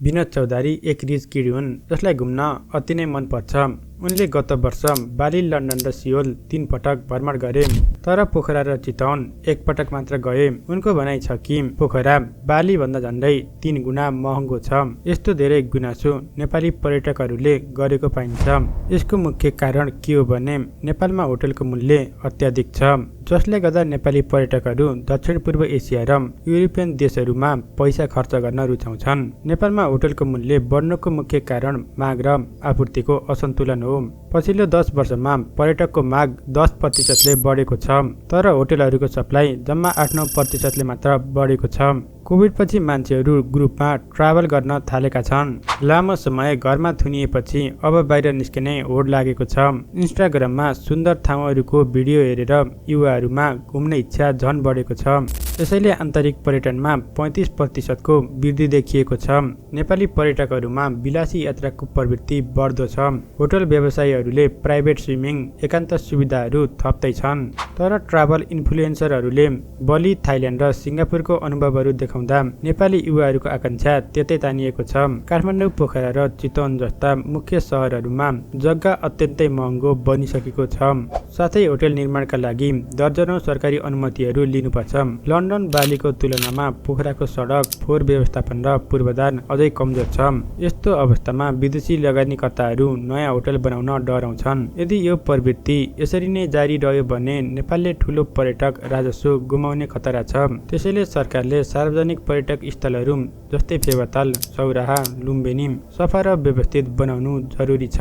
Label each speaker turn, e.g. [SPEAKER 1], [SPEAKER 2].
[SPEAKER 1] विनोद चौधरी एक रिच किडी हुन् जसलाई घुम्न अति नै मन पर्छ। उनले गत वर्ष बाली, लन्डन र सियोल 3 पटक भ्रमण गरे, तर पोखरा र चितवन एक पटक मात्र गए। उनको भनाइ छ कि पोखरा बाली भन्दा झन्डै 3 गुणा महँगो छ। यस्तो धेरै गुनासो नेपाली पर्यटकहरूले गरेको पाइन्छ। यसको मुख्य कारण के हो भने नेपालमा होटलको मूल्य अत्याधिक छ, जसले गर्दा नेपाली पर्यटकहरू दक्षिण पूर्व एसिया र युरोपियन देशहरूमा पैसा खर्च गर्न रुचाउँछन्। नेपालमा होटलको मूल्य बढ्नुको मुख्य कारण माग र आपूर्तिको असन्तुलन हो। पछिल्लो 10 वर्षमा पर्यटकको माग 10% ले बढेको छ, तर होटलहरूको सप्लाई जम्मा 8-9% ले मात्र बढेको छ। कोभिडपछि मान्छेहरू ग्रुपमा ट्राभल गर्न थालेका छन्। लामो समय घरमा थुनिएपछि अब बाहिर निस्किने होड लागेको छ। इन्स्टाग्राममा सुन्दर ठाउँहरूको भिडियो हेरेर युवाहरूमा घुम्ने इच्छा झन बढेको छ। यसैले आन्तरिक पर्यटनमा 35% को वृद्धि देखिएको छ। नेपाली पर्यटकहरूमा विलासी यात्राको प्रवृत्ति बढ्दो छ। होटल व्यवसायीहरूले प्राइभेट स्विमिङ, एकान्त सुविधाहरू थप्दैछन्, तर ट्राभल इन्फ्लुएन्सरहरूले बली, थाइल्यान्ड र सिङ्गापुरको अनुभवहरू देखाउँदा नेपाली युवाहरूको आकांक्षा त्यतै तानिएको छ। काठमाडौँ, पोखरा र चितवन जस्ता मुख्य सहरहरूमा जग्गा अत्यन्तै महँगो बनिसकेको छ। साथै होटल निर्माणका लागि दर्जनौं सरकारी अनुमतिहरू लिनुपर्छ। लन्डन, बालीको तुलनामा पोखराको सडक, फोहोर व्यवस्थापन र पूर्वाधार अझै कमजोर छ। यस्तो अवस्थामा विदेशी लगानीकर्ताहरू नयाँ होटल बनाउन डराउँछन्। यदि यो प्रवृत्ति यसरी नै जारी रह्यो भने नेपालले ठूलो पर्यटक राजस्व गुमाउने खतरा छ। त्यसैले सरकारले सार्वजनिक पर्यटक स्थलहरू जस्तै फेवाताल, सौराहा, लुम्बिनी सफा र व्यवस्थित बनाउनु जरुरी छ।